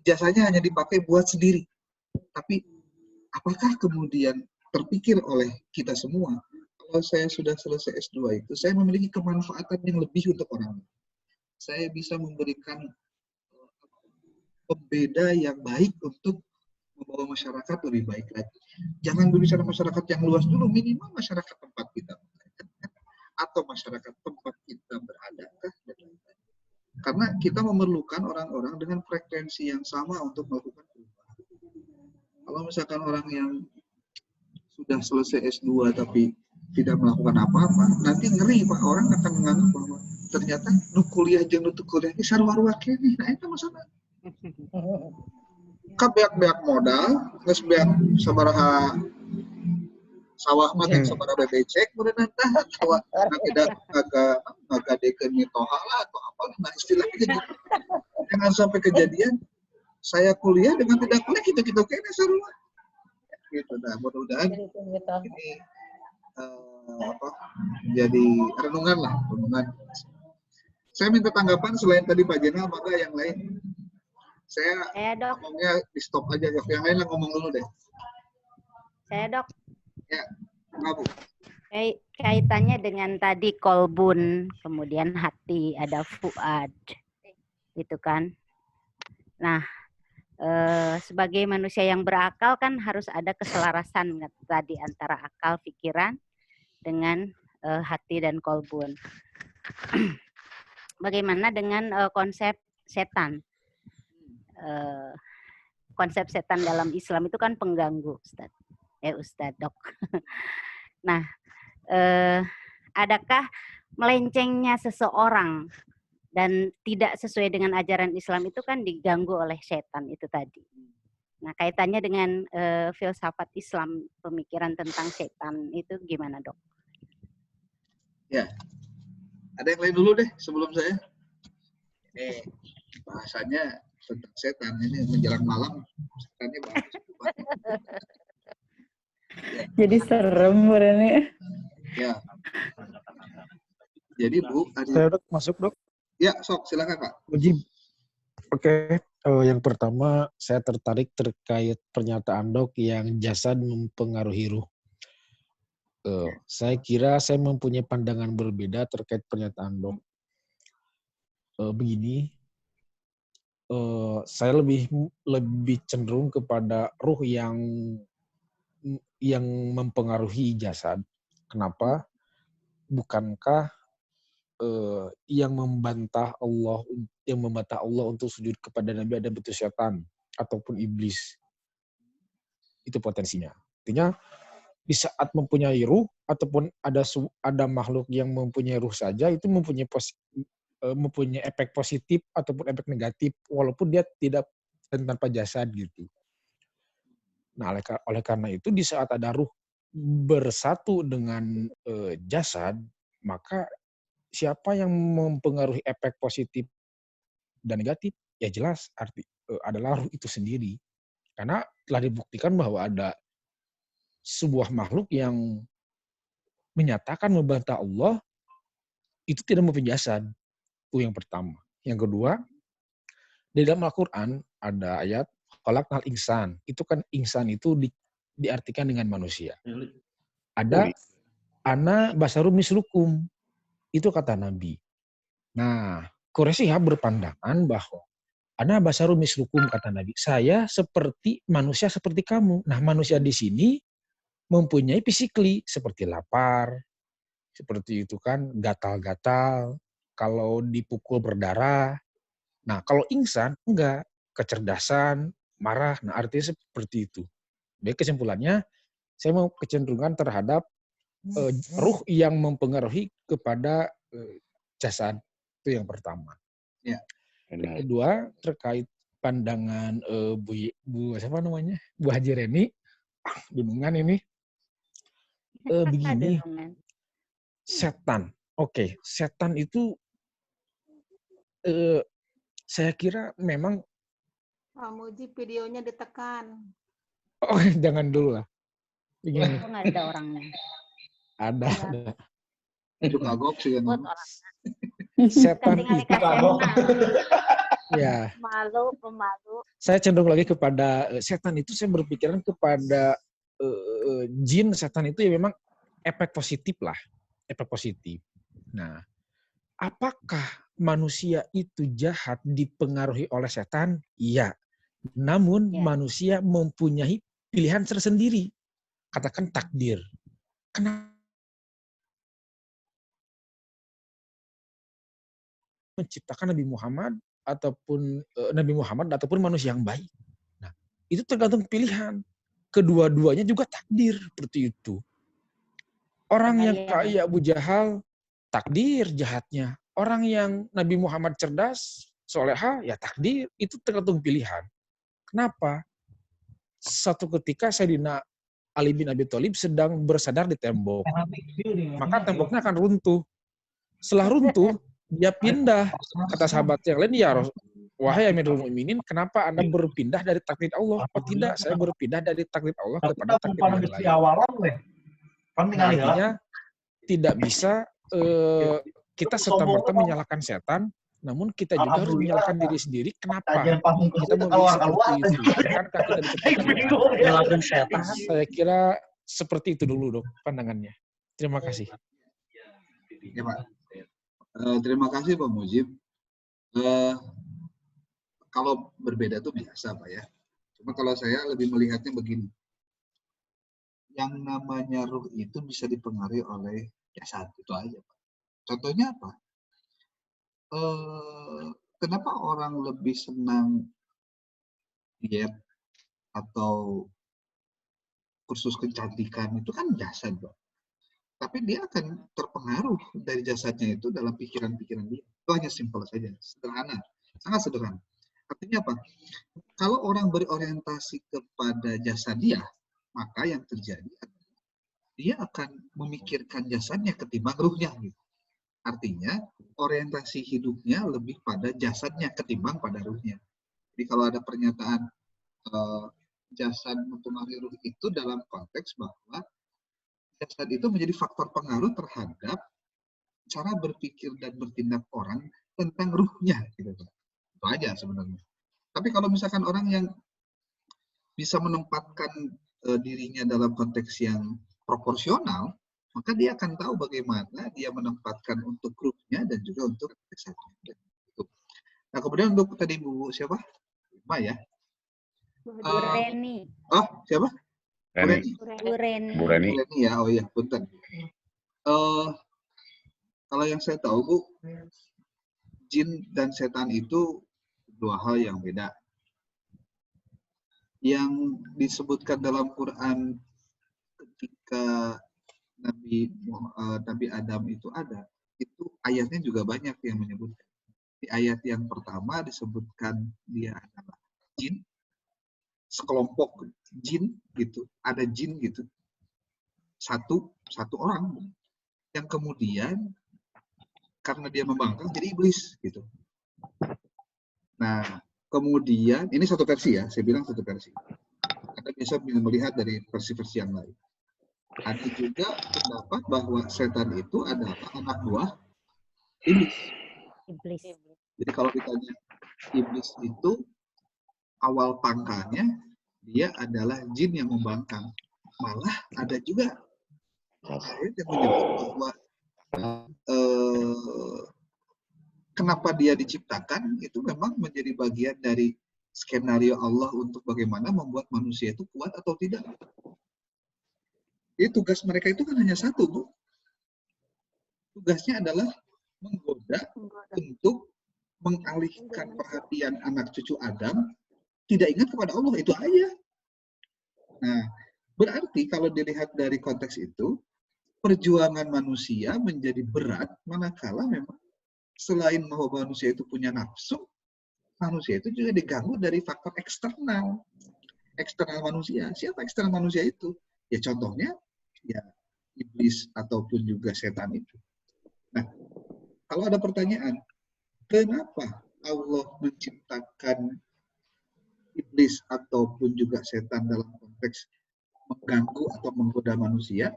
Ijazahnya hanya dipakai buat sendiri. Tapi apakah kemudian terpikir oleh kita semua, kalau saya sudah selesai S2 itu, saya memiliki kemanfaatan yang lebih untuk orang lain. Saya bisa memberikan pembeda yang baik untuk membawa masyarakat lebih baik lagi. Jangan berbicara masyarakat yang luas dulu, minimal masyarakat tempat kita atau masyarakat tempat kita beradakah dan lain-lain. Karena kita memerlukan orang-orang dengan frekuensi yang sama untuk melakukan perubahan. Kalau misalkan orang yang sudah selesai S2 tapi tidak melakukan apa-apa, nanti ngeri Pak, orang akan menganggap bahwa ternyata nu kuliah jeung nu teu kuliah ini sarua-rua kene. Nah itu masalah. Beak-beak modal, geus beak sabaraha sawah mah teh sabaraha bebecek mureunna tah atawa tidak ngagadekeun mitoha lah atau apalah nah istilahnya gitu. Jangan sampai kejadian saya kuliah dengan tidak kuliah gitu kene sarua. Gitu. Nah, mudah-mudahan ini menjadi renungan lah, renungan. Saya minta tanggapan selain tadi Pak Jenal, maka yang lain. Saya Dok. ngomongnya di stop aja, Dok. Yang lain lah ngomong dulu deh. Saya Dok. Ya, enggak Bu. Kaitannya dengan tadi kolbun, kemudian hati, ada fuad, gitu kan. Nah, sebagai manusia yang berakal kan harus ada keselarasan tadi antara akal, pikiran dengan hati dan kolbun. Bagaimana dengan konsep setan? Konsep setan dalam Islam itu kan pengganggu, Ustadz Dok. Nah, adakah melencengnya seseorang dan tidak sesuai dengan ajaran Islam itu kan diganggu oleh setan itu tadi. Nah, kaitannya dengan filsafat Islam, pemikiran tentang setan itu gimana, Dok? Ya, ada yang lain dulu deh sebelum saya. Ini bahasanya tentang setan, ini menjelang malam, setannya bagus. Jadi serem ini. Ya. Jadi Bu, Saya Dok, masuk Dok. Ya, sok silakan Pak. Mujib. Oke, yang pertama saya tertarik terkait pernyataan Dok yang jasad mempengaruhi ruh. Saya kira saya mempunyai pandangan berbeda terkait pernyataan Dok. Begini, saya lebih cenderung kepada ruh yang mempengaruhi jasad. Kenapa? Bukankah yang membantah Allah untuk sujud kepada Nabi Adam itu setan ataupun iblis? Itu potensinya. Artinya di saat mempunyai ruh ataupun ada makhluk yang mempunyai ruh saja itu mempunyai efek positif ataupun efek negatif walaupun dia tidak tanpa jasad gitu. Nah, oleh karena itu di saat ada ruh bersatu dengan jasad, maka siapa yang mempengaruhi efek positif dan negatif? Ya jelas adalah ruh itu sendiri. Karena telah dibuktikan bahwa ada sebuah makhluk yang menyatakan membantah Allah itu tidak mempunyai jasad. Itu yang pertama. Yang kedua, di dalam Al-Quran ada ayat khalaqnal insan. Itu kan insan itu diartikan dengan manusia. Ada ana basarum mislukum. Itu kata Nabi. Nah, Quraisy berpandangan bahwa ana basarum mislukum kata Nabi. Saya seperti manusia seperti kamu. Nah, manusia di sini mempunyai fisikly seperti lapar, seperti itu kan, gatal-gatal, kalau dipukul berdarah. Nah, kalau insan enggak, kecerdasan, marah. Nah, artinya seperti itu. Baik, kesimpulannya saya mau kecenderungan terhadap ruh yang mempengaruhi kepada jasad. Itu yang pertama. Ya. Yang kedua, terkait pandangan Bu siapa namanya? Bu Haji Reni. Bingungan ini. Begini. Setan. Oke, setan itu saya kira memang Pak Muji videonya ditekan. oh jangan dulu lah. Begini. Oh, nggak ada orangnya. Ada. Itu kagok sih yang Setan itu. Ya. Pemalu. Saya cenderung lagi kepada setan itu, saya berpikiran kepada jin setan itu ya memang efek positif lah. Efek positif. Nah, apakah manusia itu jahat dipengaruhi oleh setan? Iya. Namun manusia mempunyai pilihan tersendiri. Katakan takdir. Kenapa menciptakan Nabi Muhammad ataupun manusia yang baik? Nah, itu tergantung pilihan. Kedua-duanya juga takdir seperti itu. Orang yang kayak Abu Jahal, takdir jahatnya. Orang yang Nabi Muhammad cerdas, soleha, ya takdir. Itu tergantung pilihan. Kenapa? Satu ketika Sayyidina Ali bin Abi Thalib sedang bersandar di tembok. Maka temboknya akan runtuh. Setelah runtuh, dia pindah. Kata sahabat yang lain, ya wahai Amirul Mukminin, kenapa Anda berpindah dari takdir Allah? Oh tidak, saya berpindah dari takdir Allah kepada takdir yang lain. Nah, artinya tidak bisa kita serta-merta menyalahkan setan, namun kita juga harus menyalahkan diri sendiri. Kenapa kita memilih seperti itu? Akankah kita diciptakan menyalahkan setan? Saya kira seperti itu dulu, Dok, pandangannya. Terima kasih. Ya, Pak. Terima kasih, Pak Mujib. Kalau berbeda itu biasa, Pak ya. Cuma kalau saya lebih melihatnya begini. Yang namanya ruh itu bisa dipengaruhi oleh jasad, itu aja, Pak. Contohnya apa? Kenapa orang lebih senang diet atau kursus kecantikan? Itu kan jasad, Pak. Tapi dia akan terpengaruh dari jasadnya itu dalam pikiran-pikiran dia. Itu hanya simpel saja, sederhana, sangat sederhana. Artinya apa? Kalau orang berorientasi kepada jasad dia, maka yang terjadi dia akan memikirkan jasadnya ketimbang ruhnya. Gitu. Artinya orientasi hidupnya lebih pada jasadnya ketimbang pada ruhnya. Jadi kalau ada pernyataan jasad mempengaruhi ruh itu dalam konteks bahwa jasad itu menjadi faktor pengaruh terhadap cara berpikir dan bertindak orang tentang ruhnya. Gitu. Itu aja sebenarnya. Tapi kalau misalkan orang yang bisa menempatkan dirinya dalam konteks yang proporsional, maka dia akan tahu bagaimana dia menempatkan untuk grupnya dan juga untuk jasadnya. Nah, kemudian untuk tadi Bu siapa? Mbak ya? Bu Reni. Oh, siapa? Reni. Bu Reni. Bu Reni. Bu Reni ya, oh iya, punten. Kalau yang saya tahu Bu, jin dan setan itu dua hal yang beda. Yang disebutkan dalam Quran ketika Nabi Adam itu ada, itu ayatnya juga banyak yang menyebutkan. Di ayat yang pertama disebutkan dia adalah jin, sekelompok jin gitu, ada jin gitu, satu orang yang kemudian karena dia membangkang jadi iblis gitu. Nah, kemudian ini satu versi ya, saya bilang satu versi. Anda bisa melihat dari versi-versi yang lain. Ada juga pendapat bahwa setan itu adalah anak buah iblis. Jadi kalau ditanya iblis itu awal pangkalnya dia adalah jin yang membangkang. Malah ada juga ayat yang menyebut bahwa kenapa dia diciptakan itu memang menjadi bagian dari skenario Allah untuk bagaimana membuat manusia itu kuat atau tidak. Jadi tugas mereka itu kan hanya satu, Bu. Tugasnya adalah menggoda untuk mengalihkan perhatian anak cucu Adam tidak ingat kepada Allah, itu aja. Nah, berarti kalau dilihat dari konteks itu, perjuangan manusia menjadi berat manakala memang selain bahwa manusia itu punya nafsu, manusia itu juga diganggu dari faktor eksternal. Eksternal manusia. Siapa eksternal manusia itu? Ya contohnya, ya iblis ataupun juga setan itu. Nah, kalau ada pertanyaan, kenapa Allah menciptakan iblis ataupun juga setan dalam konteks mengganggu atau menggoda manusia?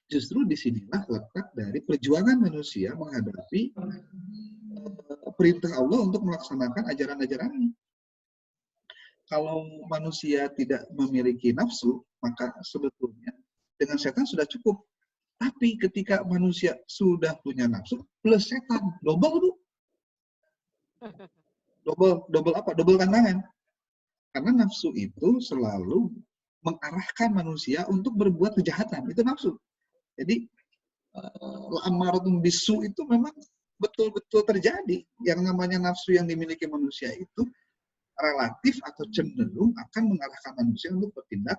Justru disinilah letak dari perjuangan manusia menghadapi perintah Allah untuk melaksanakan ajaran-ajarannya. Kalau manusia tidak memiliki nafsu, maka sebetulnya dengan setan sudah cukup. Tapi ketika manusia sudah punya nafsu, plus setan, double, Bu. Double apa? Double tantangan. Karena nafsu itu selalu mengarahkan manusia untuk berbuat kejahatan. Itu nafsu. Jadi, amaratun bisu itu memang betul-betul terjadi. Yang namanya nafsu yang dimiliki manusia itu relatif atau cenderung akan mengarahkan manusia untuk bertindak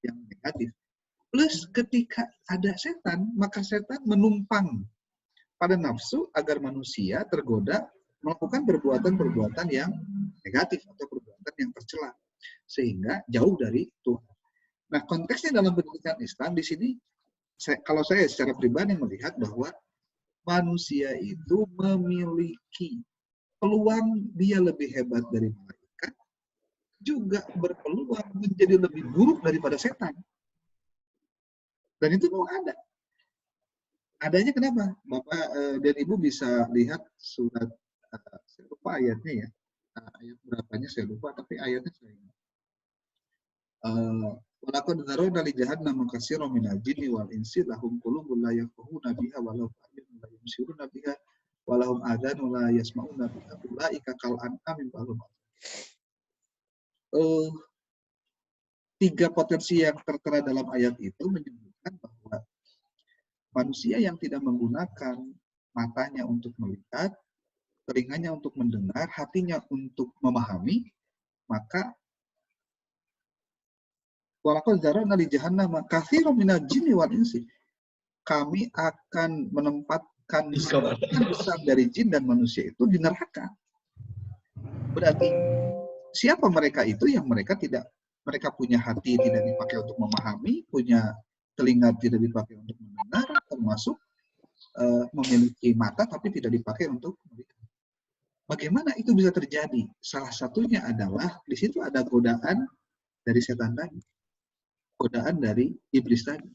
yang negatif. Plus ketika ada setan, maka setan menumpang pada nafsu agar manusia tergoda melakukan perbuatan-perbuatan yang negatif atau perbuatan yang tercela. Sehingga jauh dari Tuhan. Nah, konteksnya dalam pendidikan Islam di sini, kalau saya secara pribadi melihat bahwa manusia itu memiliki peluang dia lebih hebat dari malaikat, juga berpeluang menjadi lebih buruk daripada setan. Dan itu memang ada. Adanya kenapa? Bapak dan Ibu bisa lihat surat, saya lupa ayatnya ya. Ayat berapanya saya lupa, tapi ayatnya saya ingat. Walaqad dzarana li jahannama katsiran minal jinni wal insi lahum qulubun la yafqahuna biha wa lahum a'yunun la yubsiruna biha wa lahum adhanun la yasma'una biha ulaika kal an'ami bal hum adall. Tiga potensi yang tertera dalam ayat itu menyebutkan bahwa manusia yang tidak menggunakan matanya untuk melihat, telinganya untuk mendengar, hatinya untuk memahami, maka walaqad dzarana li jahannama katsiran minal jinni wal insi. Kami akan menempatkan sebagian besar dari jin dan manusia itu di neraka. Berarti siapa mereka itu yang mereka punya hati tidak dipakai untuk memahami, punya telinga tidak dipakai untuk mendengar, termasuk memiliki mata tapi tidak dipakai untuk melihat. Bagaimana itu bisa terjadi? Salah satunya adalah di situ ada godaan dari setan tadi, godaan dari iblis tadi.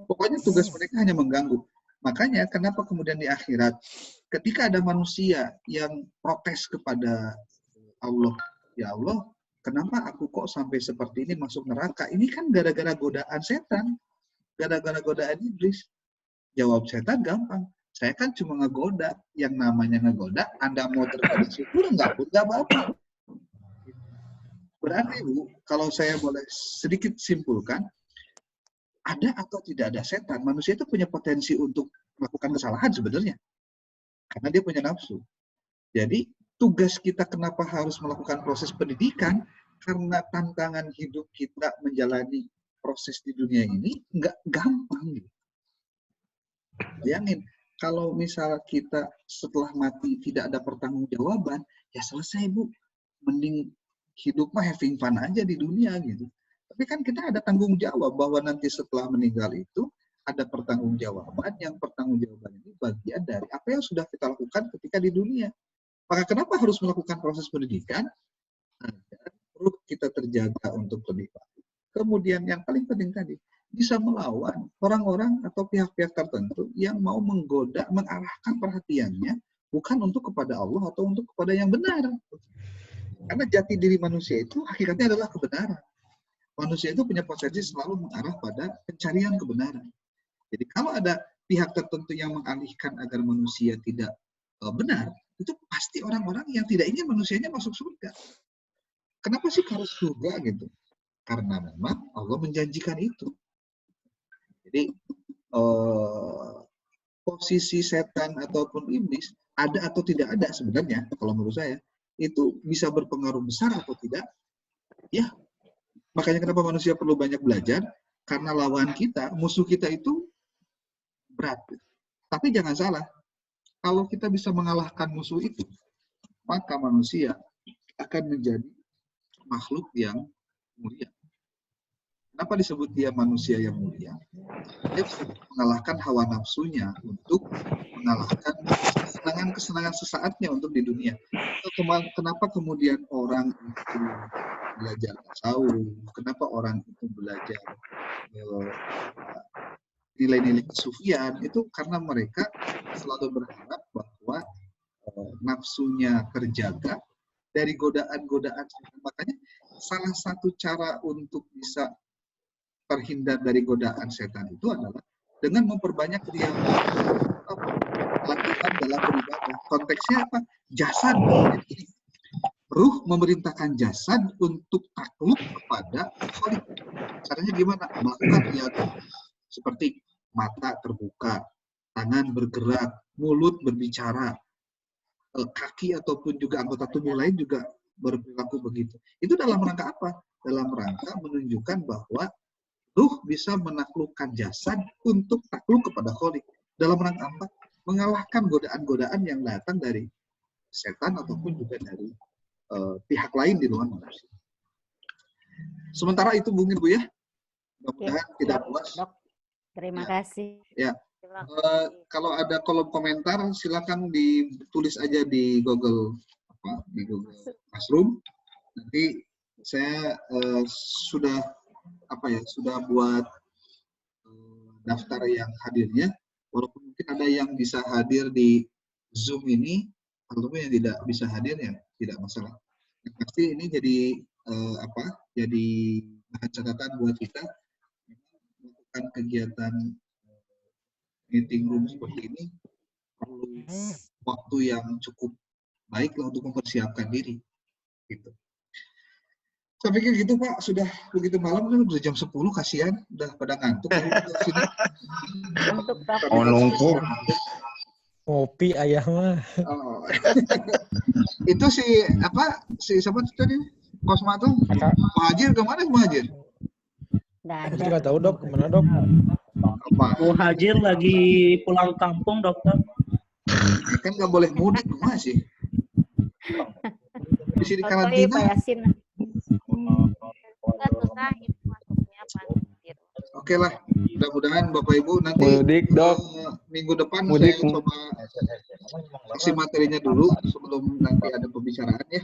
Pokoknya tugas mereka hanya mengganggu. Makanya kenapa kemudian di akhirat ketika ada manusia yang protes kepada Allah, ya Allah, kenapa aku kok sampai seperti ini masuk neraka? Ini kan gara-gara godaan setan, gara-gara godaan iblis. Jawab setan gampang. Saya kan cuma ngegoda. Yang namanya ngegoda, Anda mau tergoda syukur nggak pun nggak apa-apa. Berarti Bu, kalau saya boleh sedikit simpulkan, ada atau tidak ada setan, manusia itu punya potensi untuk melakukan kesalahan sebenarnya. Karena dia punya nafsu. Jadi tugas kita kenapa harus melakukan proses pendidikan? Karena tantangan hidup kita menjalani proses di dunia ini nggak gampang. Bayangin, kalau misal kita setelah mati tidak ada pertanggungjawaban, ya selesai Bu. Mending hidup mah having fun aja di dunia gitu. Tapi kan kita ada tanggung jawab bahwa nanti setelah meninggal itu ada pertanggungjawaban, yang pertanggungjawaban ini bagian dari apa yang sudah kita lakukan ketika di dunia. Maka kenapa harus melakukan proses pendidikan? Agar ruh kita terjaga untuk lebih baik. Kemudian yang paling penting tadi, bisa melawan orang-orang atau pihak-pihak tertentu yang mau menggoda, mengarahkan perhatiannya bukan untuk kepada Allah atau untuk kepada yang benar. Karena jati diri manusia itu hakikatnya adalah kebenaran. Manusia itu punya potensi selalu mengarah pada pencarian kebenaran. Jadi kalau ada pihak tertentu yang mengalihkan agar manusia tidak benar, itu pasti orang-orang yang tidak ingin manusianya masuk surga. Kenapa sih harus surga gitu? Karena memang Allah menjanjikan itu. Jadi posisi setan ataupun iblis ada atau tidak ada sebenarnya kalau menurut saya itu bisa berpengaruh besar atau tidak. Ya, makanya kenapa manusia perlu banyak belajar, karena lawan kita, musuh kita itu berat. Tapi jangan salah, kalau kita bisa mengalahkan musuh itu, maka manusia akan menjadi makhluk yang mulia. Kenapa disebut dia manusia yang mulia? Dia bisa mengalahkan hawa nafsunya untuk mengalahkan kesenangan-kesenangan sesaatnya untuk di dunia. Kenapa kemudian orang itu belajar tasawuf? Kenapa orang itu belajar nilai-nilai kesufian? Itu karena mereka selalu berharap bahwa nafsunya terjaga dari godaan-godaan. Makanya salah satu cara untuk bisa terhindar dari godaan setan itu adalah dengan memperbanyak latihan dalam beribadah. Konteksnya apa? Jasad. Jadi, ruh memerintahkan jasad untuk takluk kepada Khalik. Caranya gimana? Melakukan riadah. Seperti mata terbuka, tangan bergerak, mulut berbicara, kaki ataupun juga anggota tubuh lain juga berperilaku begitu. Itu dalam rangka apa? Dalam rangka menunjukkan bahwa ruh bisa menaklukkan jasad untuk takluk kepada Khalik. Dalam rangka apa? Mengalahkan godaan-godaan yang datang dari setan ataupun juga dari pihak lain di luar manusia. Sementara itu mungkin Bu ya, mudah-mudahan tidak puas. Terima kasih. Ya, kalau ada kolom komentar silakan ditulis aja di Google Classroom. Nanti saya sudah buat daftar yang hadirnya, walaupun mungkin ada yang bisa hadir di Zoom ini, ataupun yang tidak bisa hadir ya tidak masalah. Yang pasti ini jadi jadi bahan catatan buat kita melakukan kegiatan meeting room seperti ini perlu waktu yang cukup baik lah untuk mempersiapkan diri. Gitu. Saya pikir gitu Pak, sudah begitu malam kan udah jam 10, kasihan, udah pada ngantuk. Untuk Prof. Oh, nunggu. Kopi ayah mah. Oh. Itu si siapa tadi? Kosma tuh? Muhajir kemana Muhajir? Nggak Aku ada. juga tahu dok, kemana dok? Apa? Muhajir lagi pulang kampung, dokter. Kan nggak boleh mudik masih. Di sini Oke, Pak karantina. Yasin. Enggak susah itu masuknya Pak. Oke lah, mudah-mudahan Bapak Ibu nanti Mudik dok. minggu depan Mudik. saya coba kasih materinya dulu sebelum nanti ada pembicaraan ya.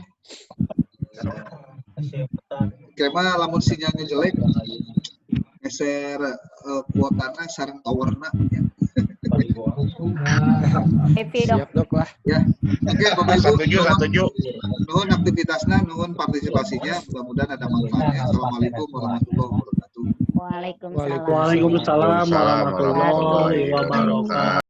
Kema lamun sinyalnya jelek, geser kuotana sareng towerna. Evi dok. Siap dok lah. Ya, oke Bapak Ibu. Setuju. Nuhun aktivitasnya, nuhun partisipasinya, mudah-mudahan ada manfaatnya. Assalamualaikum warahmatullahi wabarakatuh. Waalaikumsalam. Waalaikumsalam warahmatullahi wabarakatuh.